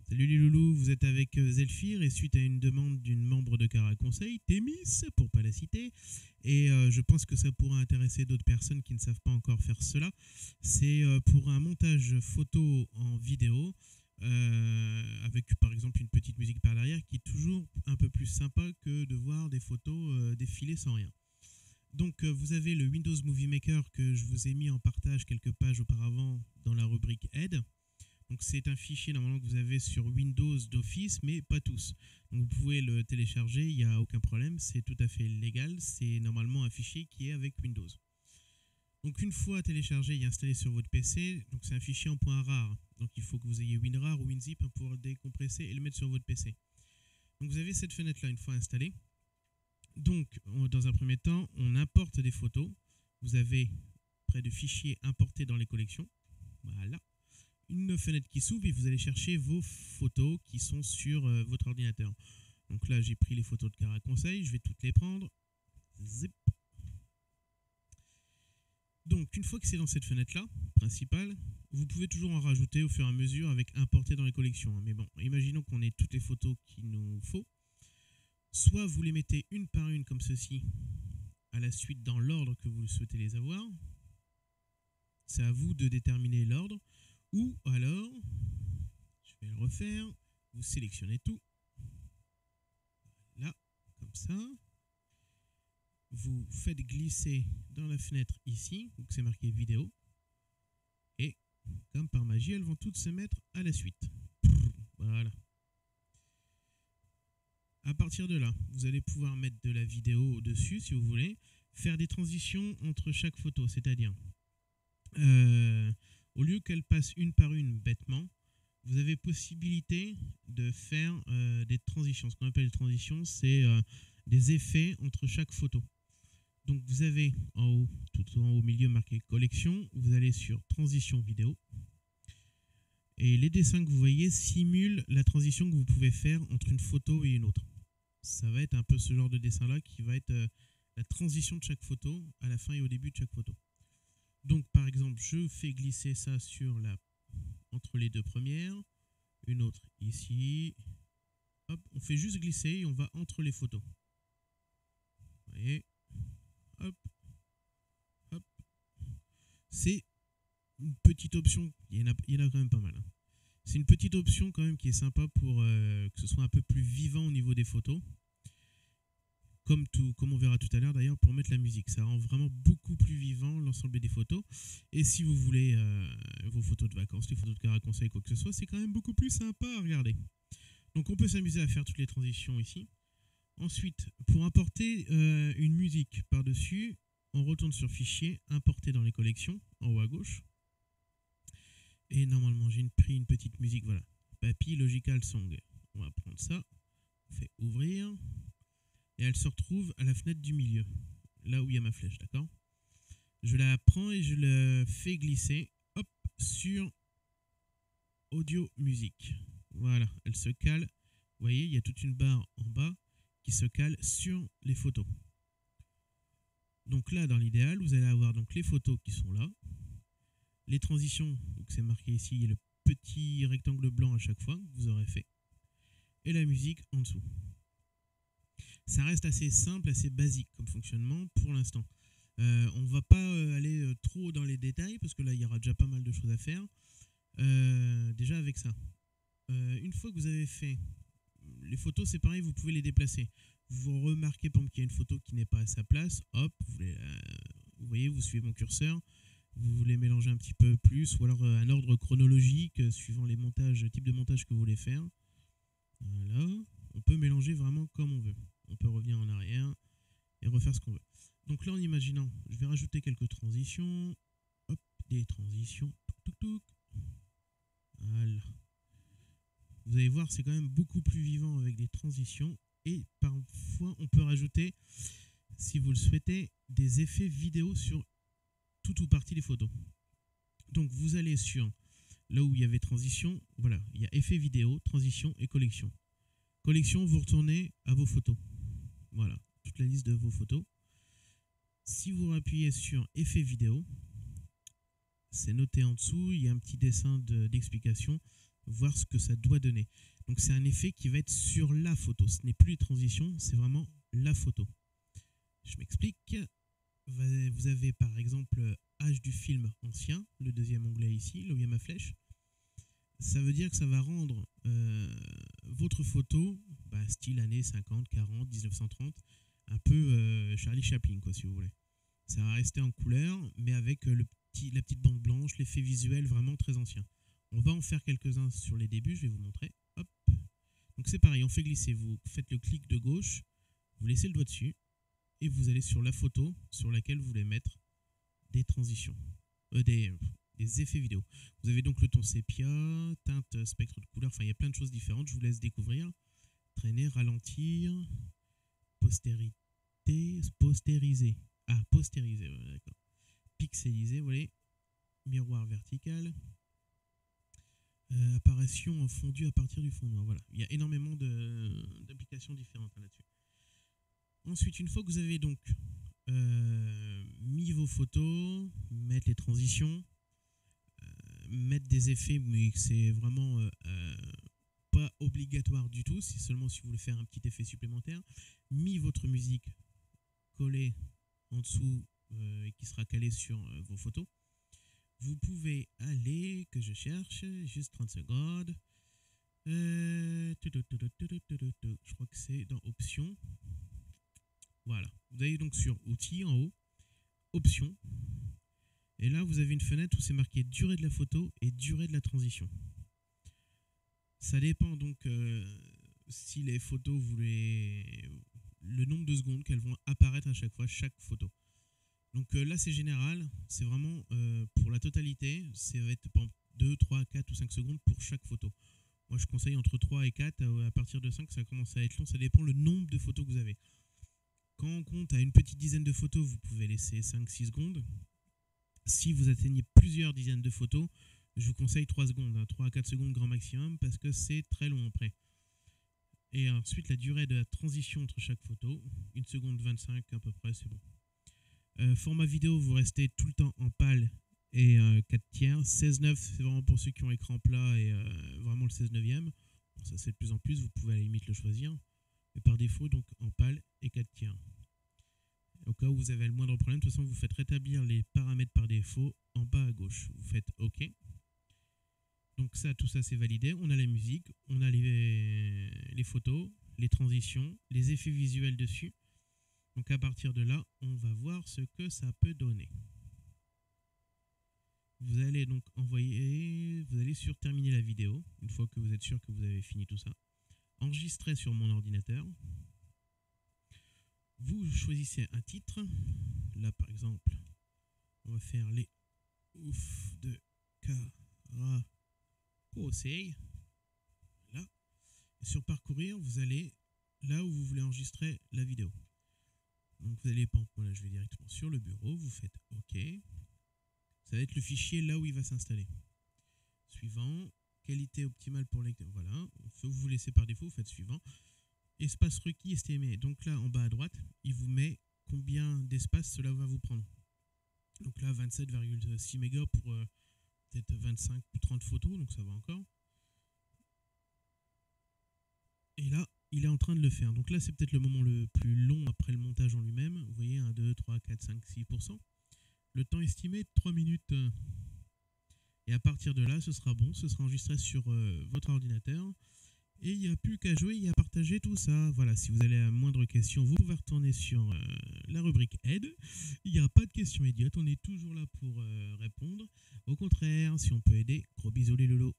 Salut les loulous, vous êtes avec Zelfir et suite à une demande d'une membre de Cara Conseil, Témis, pour pas la citer, et je pense que ça pourrait intéresser d'autres personnes qui ne savent pas encore faire cela, c'est pour un montage photo en vidéo, avec par exemple une petite musique par derrière qui est toujours un peu plus sympa que de voir des photos défiler sans rien. Donc vous avez le Windows Movie Maker que je vous ai mis en partage quelques pages auparavant dans la rubrique aide. Donc c'est un fichier normalement que vous avez sur Windows d'Office, mais pas tous. Donc vous pouvez le télécharger, il n'y a aucun problème, c'est tout à fait légal. C'est normalement un fichier qui est avec Windows. Donc une fois téléchargé et installé sur votre PC, donc c'est un fichier en point rar. Donc il faut que vous ayez WinRAR ou WinZip pour le décompresser et le mettre sur votre PC. Donc vous avez cette fenêtre là une fois installée. Donc dans un premier temps, on importe des photos. Vous avez près de fichiers importés dans les collections. Voilà. Une fenêtre qui s'ouvre et vous allez chercher vos photos qui sont sur votre ordinateur. Donc là, j'ai pris les photos de Cara Conseil, je vais toutes les prendre. Zip. Donc, une fois que c'est dans cette fenêtre-là, principale, vous pouvez toujours en rajouter au fur et à mesure avec importer dans les collections. Mais bon, imaginons qu'on ait toutes les photos qu'il nous faut. Soit vous les mettez une par une comme ceci, à la suite dans l'ordre que vous souhaitez les avoir. C'est à vous de déterminer l'ordre. Ou alors, je vais le refaire, vous sélectionnez tout, là, comme ça, vous faites glisser dans la fenêtre ici, où c'est marqué vidéo, et comme par magie, elles vont toutes se mettre à la suite. Voilà. À partir de là, vous allez pouvoir mettre de la vidéo au-dessus si vous voulez, faire des transitions entre chaque photo, c'est-à-dire, au lieu qu'elles passent une par une bêtement, vous avez possibilité de faire des transitions. Ce qu'on appelle des transitions, c'est des effets entre chaque photo. Donc vous avez en haut, tout en haut au milieu marqué collection, vous allez sur transition vidéo. Et les dessins que vous voyez simulent la transition que vous pouvez faire entre une photo et une autre. Ça va être un peu ce genre de dessin-là qui va être la transition de chaque photo à la fin et au début de chaque photo. Donc par exemple, je fais glisser ça entre les deux premières, une autre ici. Hop, on fait juste glisser et on va entre les photos. Vous voyez, hop, hop. C'est une petite option, il y en a quand même pas mal. Hein. C'est une petite option quand même qui est sympa pour que ce soit un peu plus vivant au niveau des photos. Comme on verra tout à l'heure d'ailleurs, pour mettre la musique. Ça rend vraiment beaucoup plus vivant l'ensemble des photos. Et si vous voulez vos photos de vacances, les photos de Cara Conseil, quoi que ce soit, c'est quand même beaucoup plus sympa à regarder. Donc on peut s'amuser à faire toutes les transitions ici. Ensuite, pour importer une musique par-dessus, on retourne sur Fichier, Importer dans les collections, en haut à gauche. Et normalement, j'ai pris une petite musique, voilà. Papy Logical Song. On va prendre ça. On fait Ouvrir. Et elle se retrouve à la fenêtre du milieu, là où il y a ma flèche, d'accord? Je la prends et je la fais glisser, hop, sur Audio Musique. Voilà, elle se cale. Vous voyez, il y a toute une barre en bas qui se cale sur les photos. Donc là, dans l'idéal, vous allez avoir donc les photos qui sont là, les transitions, donc c'est marqué ici, il y a le petit rectangle blanc à chaque fois que vous aurez fait, et la musique en dessous. Ça reste assez simple, assez basique comme fonctionnement pour l'instant. On ne va pas aller trop dans les détails parce que là, il y aura déjà pas mal de choses à faire. Déjà avec ça. Une fois que vous avez fait les photos, c'est pareil, vous pouvez les déplacer. Vous remarquez par exemple qu'il y a une photo qui n'est pas à sa place. Hop, vous voyez, vous suivez mon curseur. Vous voulez mélanger un petit peu plus ou alors un ordre chronologique suivant les types de montage que vous voulez faire. Voilà. On peut mélanger vraiment comme on veut. On peut revenir en arrière et refaire ce qu'on veut. Donc là, en imaginant, je vais rajouter quelques transitions. Hop, des transitions. Touc, touc. Voilà. Vous allez voir, c'est quand même beaucoup plus vivant avec des transitions. Et parfois, on peut rajouter, si vous le souhaitez, des effets vidéo sur tout ou partie des photos. Donc vous allez sur là où il y avait transition. Voilà, il y a effet vidéo, transition et collection. Collection, vous retournez à vos photos. Voilà, toute la liste de vos photos. Si vous appuyez sur effet vidéo, c'est noté en dessous, il y a un petit dessin d'explication. voir ce que ça doit donner. Donc c'est un effet qui va être sur la photo. Ce n'est plus les transitions, c'est vraiment la photo. Je m'explique. Vous avez par exemple âge du film ancien, le deuxième onglet ici, là où il y a ma flèche. Ça veut dire que ça va rendre votre photo style années 50, 40, 1930, un peu Charlie Chaplin, quoi, si vous voulez. Ça va rester en couleur, mais avec la petite bande blanche, l'effet visuel vraiment très ancien. On va en faire quelques-uns sur les débuts, je vais vous montrer. Hop. Donc c'est pareil, on fait glisser. Vous faites le clic de gauche, vous laissez le doigt dessus, et vous allez sur la photo sur laquelle vous voulez mettre des transitions, des effets vidéo. Vous avez donc le ton sépia, teinte, spectre de couleur, enfin il y a plein de choses différentes, je vous laisse découvrir. Traîner, ralentir, postériser. Ah, postériser, voilà, d'accord. Pixeliser, vous voyez. Miroir vertical. Apparition en fondu à partir du fond noir. Voilà, il y a énormément d'applications différentes là-dessus. Ensuite, une fois que vous avez donc mis vos photos, mettre les transitions, mettre des effets, mais c'est vraiment pas obligatoire du tout, c'est seulement si vous voulez faire un petit effet supplémentaire. Mis votre musique collée en dessous et qui sera calée sur vos photos. Vous pouvez aller, que je cherche, juste 30 secondes. Je crois que c'est dans Options. Voilà. Vous allez donc sur Outils en haut, Options. Et là, vous avez une fenêtre où c'est marqué durée de la photo et durée de la transition. Ça dépend donc si les photos, le nombre de secondes qu'elles vont apparaître à chaque fois, chaque photo. Donc là, c'est général, c'est vraiment pour la totalité, ça va être 2, 3, 4 ou 5 secondes pour chaque photo. Moi, je conseille entre 3 et 4, à partir de 5, ça commence à être long, ça dépend le nombre de photos que vous avez. Quand on compte à une petite dizaine de photos, vous pouvez laisser 5-6 secondes. Si vous atteignez plusieurs dizaines de photos, je vous conseille 3 secondes, 3 à 4 secondes grand maximum, parce que c'est très long après. Et ensuite, la durée de la transition entre chaque photo, 1 seconde 25 à peu près, c'est bon. Format vidéo, vous restez tout le temps en PAL et 4 tiers. 16:9, c'est vraiment pour ceux qui ont écran plat et vraiment le 16:9. Bon, ça c'est de plus en plus, vous pouvez à la limite le choisir. Mais par défaut, donc en PAL et 4 tiers. Au cas où vous avez le moindre problème, de toute façon, vous faites rétablir les paramètres par défaut en bas à gauche. Vous faites OK. Donc ça, tout ça c'est validé. On a la musique, on a les photos, les transitions, les effets visuels dessus. Donc à partir de là, on va voir ce que ça peut donner. Vous allez donc vous allez sur terminer la vidéo, une fois que vous êtes sûr que vous avez fini tout ça. Enregistrer sur mon ordinateur. Vous choisissez un titre. Là par exemple, on va faire les ouf de Karacosei. Là. Et sur parcourir, vous allez là où vous voulez enregistrer la vidéo. Donc vous allez, voilà, je vais directement sur le bureau, vous faites OK. Ça va être le fichier là où il va s'installer. Suivant, qualité optimale pour lecteur. Voilà, vous laissez par défaut, vous faites suivant. Espace requis estimé. Donc là, en bas à droite, il vous met combien d'espace cela va vous prendre. Donc là, 27,6 mégas pour peut-être 25 ou 30 photos, donc ça va encore. Et là, il est en train de le faire. Donc là, c'est peut-être le moment le plus long après le montage en lui-même. Vous voyez, 1, 2, 3, 4, 5, 6%. Le temps estimé, 3 minutes. Et à partir de là, ce sera bon. Ce sera enregistré sur votre ordinateur. Et il n'y a plus qu'à jouer et à partager tout ça. Voilà, si vous avez la moindre question, vous pouvez retourner sur la rubrique aide. Il n'y a pas de questions idiotes. On est toujours là pour répondre. Au contraire, si on peut aider, gros bisous les lolos.